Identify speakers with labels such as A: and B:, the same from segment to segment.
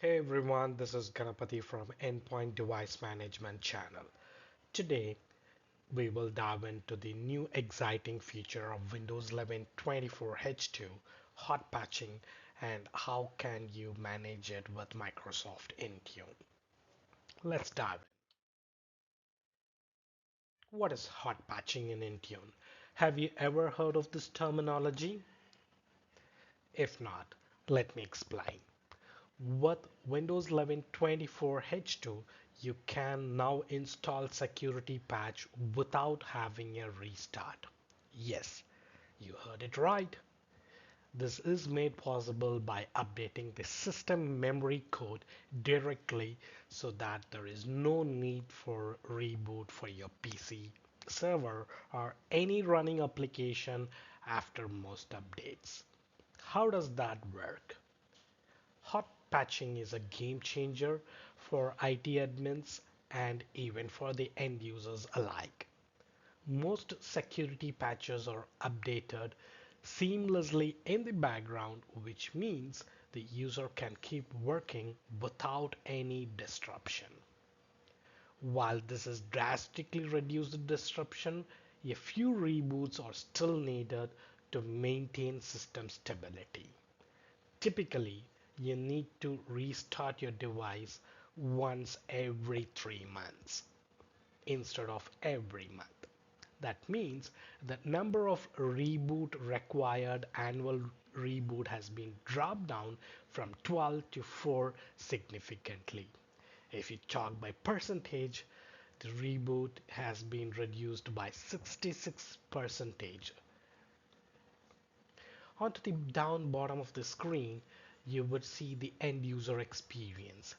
A: Hey everyone, this is Ganapati from Endpoint Device Management channel. Today, we will dive into the new exciting feature of Windows 11 24H2 hot patching and how can you manage it with Microsoft Intune. Let's dive in. What is hot patching in Intune? Have you ever heard of this terminology? If not, let me explain. With Windows 11 24H2, you can now install security patch without having a restart. Yes, you heard it right. This is made possible by updating the system memory code directly so that there is no need for reboot for your PC, server, or any running application after most updates. How does that work? Hot patching is a game changer for IT admins and even for the end users alike. Most security patches are updated seamlessly in the background, which means the user can keep working without any disruption. While this has drastically reduced the disruption, a few reboots are still needed to maintain system stability. Typically, you need to restart your device once every 3 months instead of every month. That means the number of reboot required annual reboot has been dropped down from 12 to 4 significantly. If you talk by percentage, the reboot has been reduced by 66 percentage. Onto the down bottom of the screen, you would see the end user experience.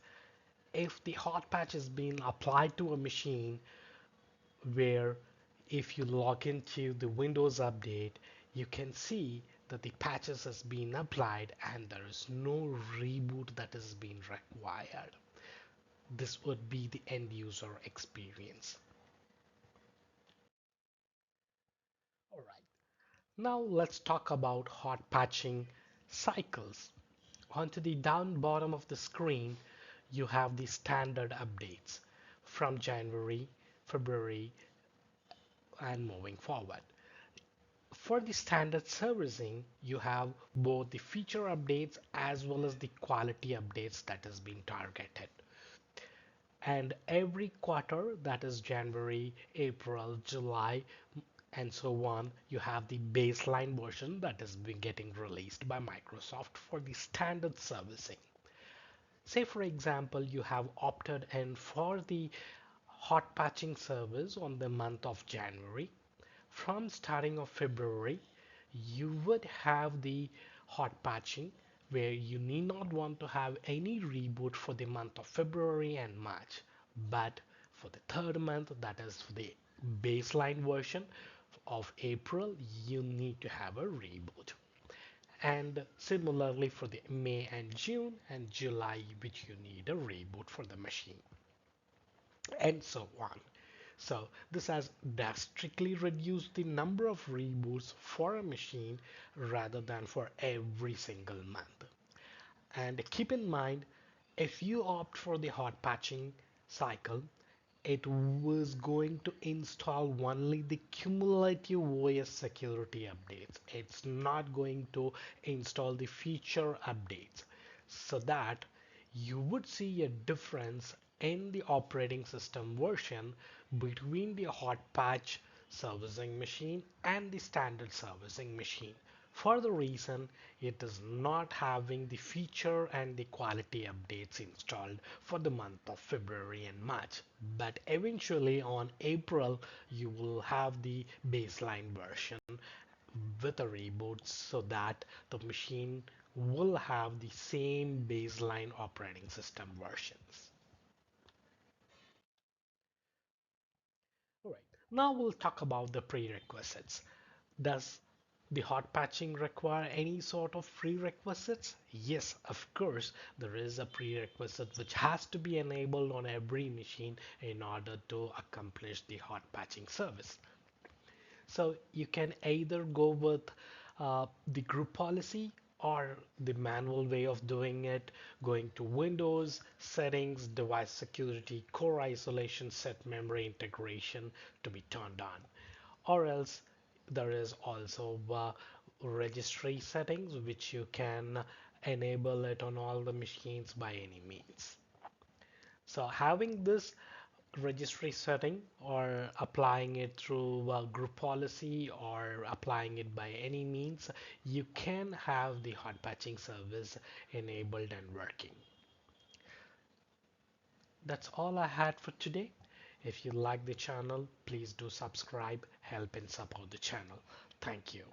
A: If the hot patch is being applied to a machine where if you log into the Windows update, you can see that the patches has been applied and there is no reboot that is being required. This would be the end user experience. All right. Now let's talk about hot patching cycles. Onto the down bottom of the screen, you have the standard updates from January, February, and moving forward. For the standard servicing, you have both the feature updates as well as the quality updates that has been targeted. And every quarter, that is January, April, July, and so on, you have the baseline version that has been getting released by Microsoft for the standard servicing. Say, for example, you have opted in for the hot patching service on the month of January. From starting of February, you would have the hot patching where you need not want to have any reboot for the month of February and March. But for the third month, that is for the baseline version of April, you need to have a reboot. And similarly for the May and June and July, which you need a reboot for the machine, and so on. So this has drastically reduced the number of reboots for a machine rather than for every single month. And keep in mind, if you opt for the hot patching cycle, it was going to install only the cumulative OS security updates. It's not going to install the feature updates, so that you would see a difference in the operating system version between the hot patch servicing machine and the standard servicing machine, for the reason it is not having the feature and the quality updates installed for the month of February and March. But eventually on April, you will have the baseline version with a reboot so that the machine will have the same baseline operating system versions. All right, now we'll talk about the prerequisites. Does the hot patching require any sort of prerequisites? Yes, of course, there is a prerequisite which has to be enabled on every machine in order to accomplish the hot patching service. So you can either go with the group policy or the manual way of doing it, going to Windows, Settings, Device Security, Core Isolation, Set Memory Integration to be turned on. Or else there is also registry settings, which you can enable it on all the machines by any means. So having this registry setting or applying it through group policy or applying it by any means, you can have the hot patching service enabled and working. That's all I had for today. If you like the channel, please do subscribe, help and support the channel. Thank you.